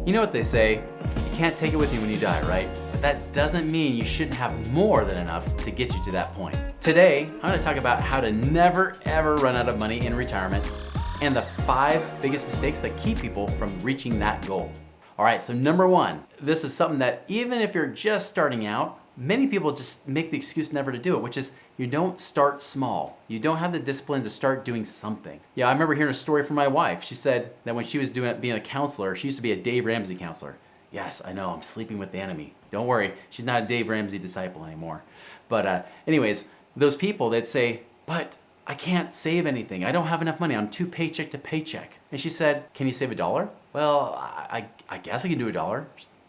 You know what they say, you can't take it with you when you die, right? But that doesn't mean you shouldn't have more than enough to get you to that point. Today, I'm gonna talk about how to never ever run out of money in retirement and the 5 biggest mistakes that keep people from reaching that goal. All right, so number 1, this is something that even if you're just starting out, many people just make the excuse never to do it, which is you don't start small. You don't have the discipline to start doing something. Yeah, I remember hearing a story from my wife. She said that when she was being a counselor, she used to be a Dave Ramsey counselor. Yes, I know, I'm sleeping with the enemy. Don't worry, she's not a Dave Ramsey disciple anymore. But anyways, those people, they'd say, but I can't save anything. I don't have enough money. I'm too paycheck to paycheck. And she said, can you save $1? Well, I guess I can do $1.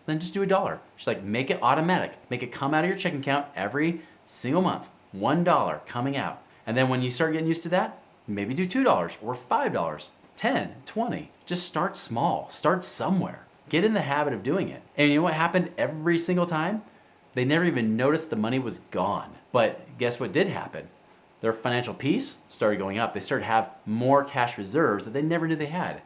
Then just do $1. She's like, make it automatic. Make it come out of your checking account every single month. $1 coming out. And then when you start getting used to that, maybe do $2 or $5, 10, 20. Just start small. Start somewhere. Get in the habit of doing it. And you know what happened every single time? They never even noticed the money was gone. But guess what did happen? Their financial peace started going up. They started to have more cash reserves that they never knew they had.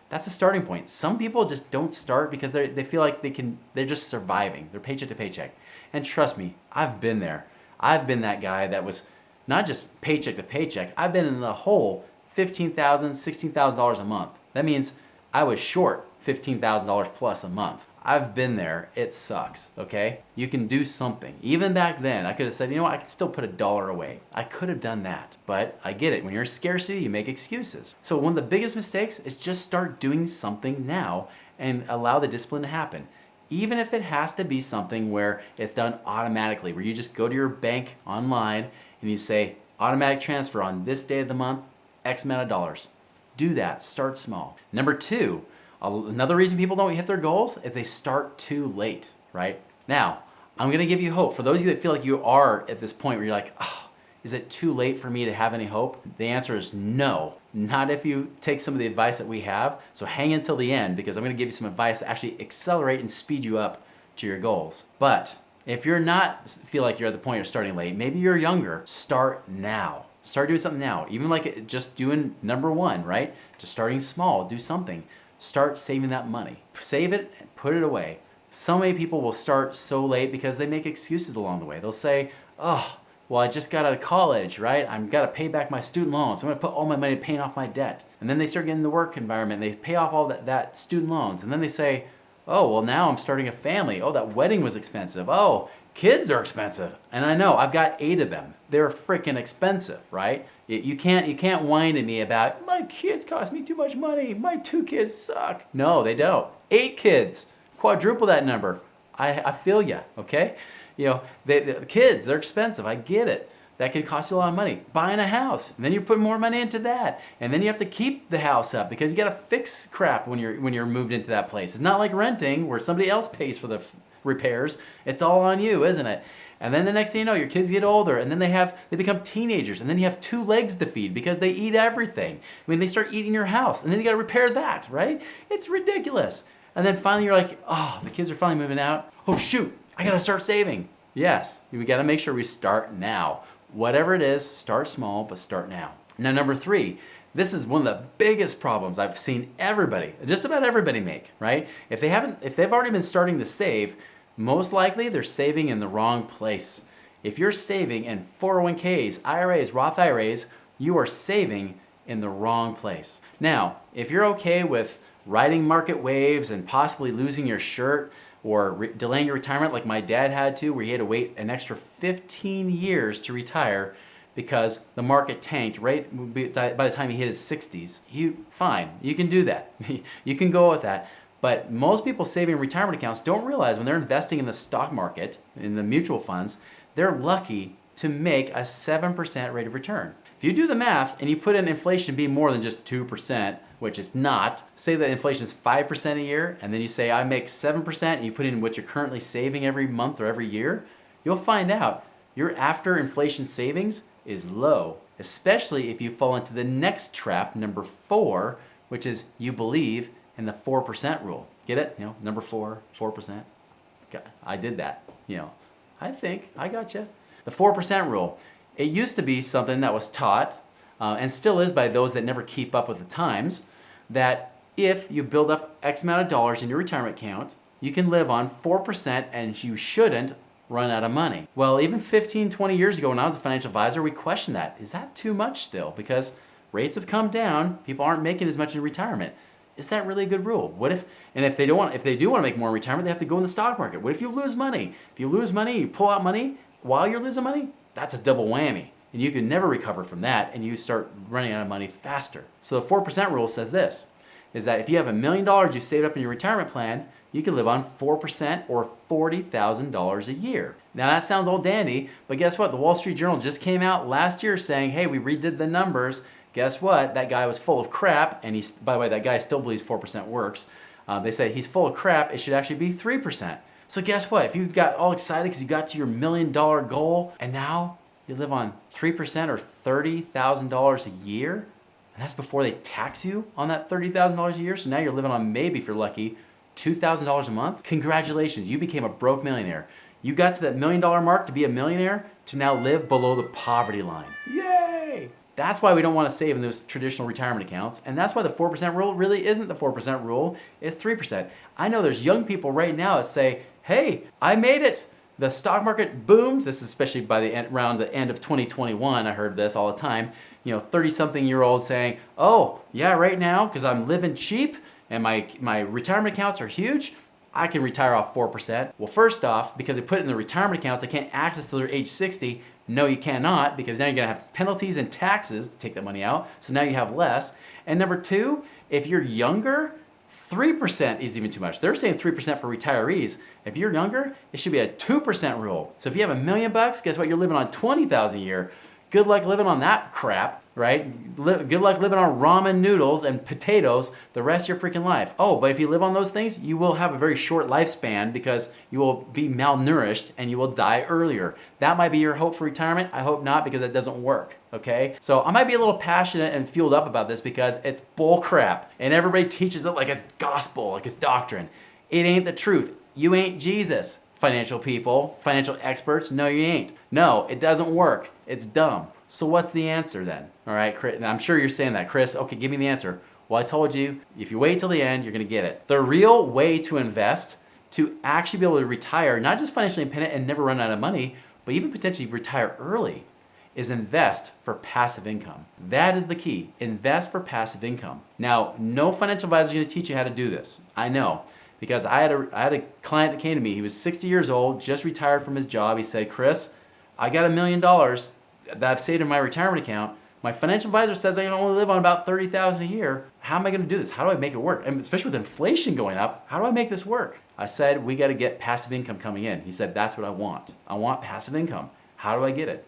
That's a starting point. Some people just don't start because they feel like they're just surviving. They're paycheck to paycheck. And trust me, I've been there. I've been that guy that was not just paycheck to paycheck. I've been in the hole $15,000, $16,000 a month. That means I was short $15,000 plus a month. I've been there. It sucks, okay? You can do something. Even back then, I could have said, you know what, I could still put $1 away. I could have done that, but I get it. When you're in scarcity, you make excuses. So one of the biggest mistakes is just start doing something now and allow the discipline to happen. Even if it has to be something where it's done automatically, where you just go to your bank online and you say, automatic transfer on this day of the month, X amount of dollars. Do that, start small. Number 2, another reason people don't hit their goals is they start too late, right? Now, I'm gonna give you hope. For those of you that feel like you are at this point where you're like, oh, is it too late for me to have any hope? The answer is no, not if you take some of the advice that we have. So hang until the end because I'm gonna give you some advice to actually accelerate and speed you up to your goals. But if you're not feel like you're at the point you're starting late, maybe you're younger, start now. Start doing something now. Even like just doing number 1, right? Just starting small, do something. Start saving that money. Save it and put it away. So many people will start so late because they make excuses along the way. They'll say, oh, well, I just got out of college, right? I've got to pay back my student loans. I'm going to put all my money paying off my debt. And then they start getting in the work environment. They pay off all that student loans. And then they say, oh, well, now I'm starting a family. Oh, that wedding was expensive. Oh, kids are expensive. And I know, I've got 8 of them. They're freaking expensive, right? You can't whine at me about, my kids cost me too much money. My 2 kids suck. No, they don't. 8 kids, quadruple that number. I feel ya, okay? You know, the kids, they're expensive. I get it. That could cost you a lot of money. Buying a house, and then you're putting more money into that. And then you have to keep the house up because you got to fix crap when you're moved into that place. It's not like renting where somebody else pays for the repairs. It's all on you, isn't it? And then the next thing you know, your kids get older and then they become teenagers and then you have 2 legs to feed because they eat everything. I mean, they start eating your house and then you got to repair that, right? It's ridiculous. And then finally you're like, oh, the kids are finally moving out. Oh shoot, I got to start saving. Yes, we got to make sure we start now. Whatever it is, start small, but start now. Now, number 3, this is one of the biggest problems I've seen everybody, just about everybody make, right? If they've already been starting to save, most likely they're saving in the wrong place. If you're saving in 401ks, IRAs, Roth IRAs, you are saving in the wrong place. Now, if you're okay with riding market waves and possibly losing your shirt or delaying your retirement like my dad had to, where he had to wait an extra 15 years to retire because the market tanked right by the time he hit his 60s, fine, you can do that. You can go with that. But most people saving retirement accounts don't realize when they're investing in the stock market, in the mutual funds, they're lucky to make a 7% rate of return. If you do the math and you put in inflation being more than just 2%, which is not, say that inflation is 5% a year, and then you say I make 7% and you put in what you're currently saving every month or every year, you'll find out your after inflation savings is low, especially if you fall into the next trap, number 4, which is you believe in the 4% rule. Get it? You know, number 4, 4%. I did that. You know, I think I got you. The 4% rule. It used to be something that was taught, and still is by those that never keep up with the times, that if you build up X amount of dollars in your retirement account, you can live on 4% and you shouldn't run out of money. Well, even 15, 20 years ago when I was a financial advisor, we questioned that. Is that too much still? Because rates have come down, people aren't making as much in retirement. Is that really a good rule? What if, and if they do want to make more in retirement, they have to go in the stock market. What if you lose money? If you lose money, you pull out money while you're losing money, that's a double whammy. And you can never recover from that, and you start running out of money faster. So the 4% rule says this, is that if you have $1 million you saved up in your retirement plan, you can live on 4% or $40,000 a year. Now that sounds all dandy, but guess what? The Wall Street Journal just came out last year saying, hey, we redid the numbers. Guess what? That guy was full of crap, and by the way, that guy still believes 4% works. They say he's full of crap, it should actually be 3%. So guess what? If you got all excited because you got to your $1 million goal, and now you live on 3% or $30,000 a year, and that's before they tax you on that $30,000 a year, so now you're living on, maybe if you're lucky, $2,000 a month. Congratulations, you became a broke millionaire. You got to that $1 million mark to be a millionaire, to now live below the poverty line. Yay! That's why we don't want to save in those traditional retirement accounts, and that's why the 4% rule really isn't the 4% rule, it's 3%. I know there's young people right now that say, hey, I made it. The stock market boomed. This is especially around the end of 2021. I heard this all the time. 30-something-year-olds saying, oh, yeah, right now, because I'm living cheap and my retirement accounts are huge, I can retire off 4%. Well, first off, because they put it in the retirement accounts, they can't access till they're age 60. No, you cannot, because now you're gonna have penalties and taxes to take that money out. So now you have less. And number two, if you're younger, 3% is even too much. They're saying 3% for retirees. If you're younger, it should be a 2% rule. So if you have $1 million, guess what? You're living on $20,000 a year. Good luck living on that crap, right? Good luck living on ramen noodles and potatoes the rest of your freaking life. Oh, but if you live on those things, you will have a very short lifespan because you will be malnourished and you will die earlier. That might be your hope for retirement. I hope not, because it doesn't work, okay? So I might be a little passionate and fueled up about this because it's bull crap and everybody teaches it like it's gospel, like it's doctrine. It ain't the truth. You ain't Jesus. Financial people, financial experts, no you ain't. No, it doesn't work. It's dumb. So what's the answer then? All right, Chris, I'm sure you're saying that. Chris, okay, give me the answer. Well, I told you, if you wait till the end, you're gonna get it. The real way to invest, to actually be able to retire, not just financially independent and never run out of money, but even potentially retire early, is invest for passive income. That is the key. Invest for passive income. Now, no financial advisor is gonna teach you how to do this. I know. Because I had a client that came to me, he was 60 years old, just retired from his job. He said, Chris, I got $1 million that I've saved in my retirement account. My financial advisor says I can only live on about $30,000 a year. How am I gonna do this? How do I make it work? And especially with inflation going up, how do I make this work? I said, we gotta get passive income coming in. He said, that's what I want. I want passive income. How do I get it?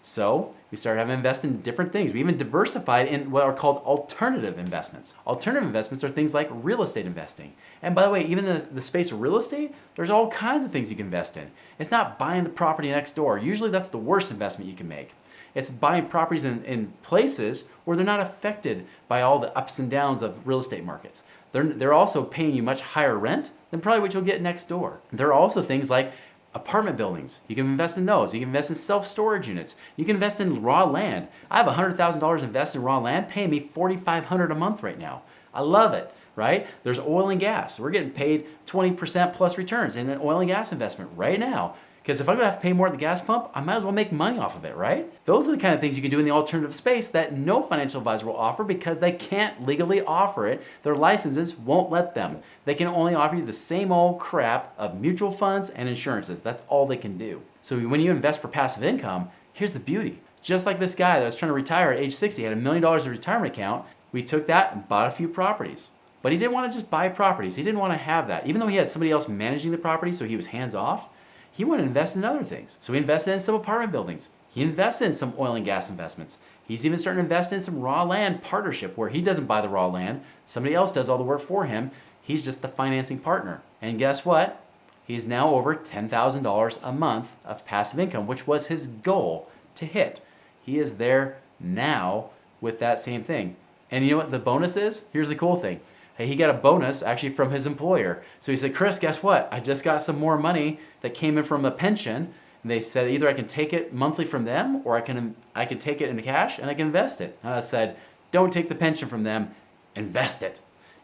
So we started having to invest in different things. We even diversified in what are called alternative investments. Alternative investments are things like real estate investing. And by the way, even in the space of real estate, there's all kinds of things you can invest in. It's not buying the property next door. Usually that's the worst investment you can make. It's buying properties in places where they're not affected by all the ups and downs of real estate markets. They're also paying you much higher rent than probably what you'll get next door. There are also things like apartment buildings. You can invest in those. You can invest in self-storage units. You can invest in raw land. I have $100,000 invested in raw land, paying me $4,500 a month right now. I love it, right? There's oil and gas. We're getting paid 20% plus returns in an oil and gas investment right now. Because if I'm gonna have to pay more at the gas pump, I might as well make money off of it, right? Those are the kind of things you can do in the alternative space that no financial advisor will offer because they can't legally offer it. Their licenses won't let them. They can only offer you the same old crap of mutual funds and insurances. That's all they can do. So when you invest for passive income, here's the beauty. Just like this guy that was trying to retire at age 60, had $1 million in retirement account, we took that and bought a few properties. But he didn't want to just buy properties. He didn't want to have that. Even though he had somebody else managing the property, so he was hands off, he wanted to invest in other things. So he invested in some apartment buildings. He invested in some oil and gas investments. He's even starting to invest in some raw land partnership where he doesn't buy the raw land. Somebody else does all the work for him. He's just the financing partner. And guess what? He's now over $10,000 a month of passive income, which was his goal to hit. He is there now with that same thing. And you know what the bonus is? Here's the cool thing. Hey, he got a bonus actually from his employer. So he said, Chris, guess what? I just got some more money that came in from a pension. And they said either I can take it monthly from them or I can take it in cash and I can invest it. And I said, don't take the pension from them, invest it.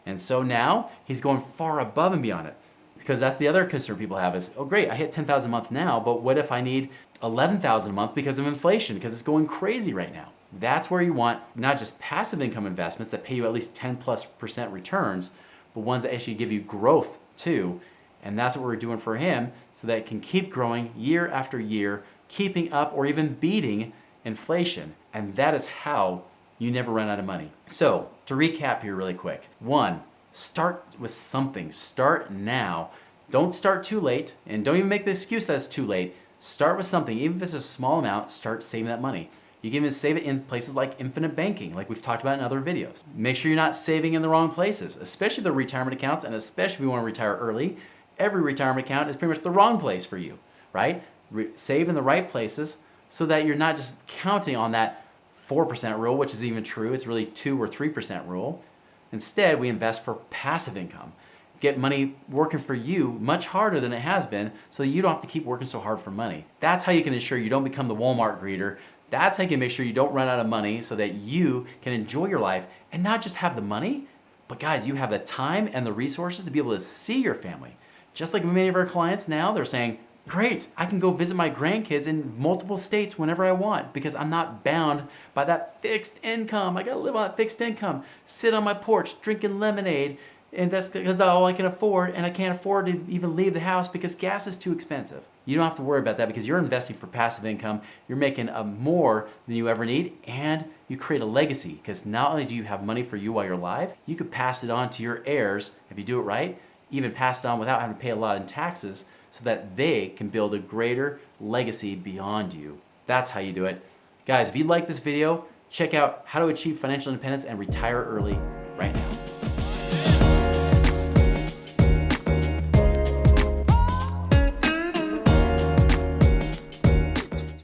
And so now he's going far above and beyond it. Because that's the other concern people have is, oh great, I hit 10,000 a month now, but what if I need 11,000 a month because of inflation, because it's going crazy right now? That's where you want not just passive income investments that pay you at least 10+% returns, but ones that actually give you growth too. And that's what we're doing for him so that it can keep growing year after year, keeping up or even beating inflation. And that is how you never run out of money. So to recap here really quick. 1, start with something. Start now. Don't start too late, and don't even make the excuse that it's too late. Start with something. Even if it's a small amount, start saving that money. You can even save it in places like infinite banking, like we've talked about in other videos. Make sure you're not saving in the wrong places, especially the retirement accounts, and especially if you want to retire early. Every retirement account is pretty much the wrong place for you, right? Save in the right places so that you're not just counting on that 4% rule, which is even true. It's really 2 or 3% rule. Instead, we invest for passive income. Get money working for you much harder than it has been so you don't have to keep working so hard for money. That's how you can ensure you don't become the Walmart greeter. That's how you can make sure you don't run out of money so that you can enjoy your life and not just have the money, but guys, you have the time and the resources to be able to see your family. Just like many of our clients now, they're saying, great, I can go visit my grandkids in multiple states whenever I want because I'm not bound by that fixed income. I gotta live on that fixed income, sit on my porch drinking lemonade, and that's because all I can afford, and I can't afford to even leave the house because gas is too expensive. You don't have to worry about that because you're investing for passive income. You're making more than you ever need, and you create a legacy because not only do you have money for you while you're alive, you could pass it on to your heirs if you do it right, even pass it on without having to pay a lot in taxes so that they can build a greater legacy beyond you. That's how you do it. Guys, if you like this video, check out how to achieve financial independence and retire early right now.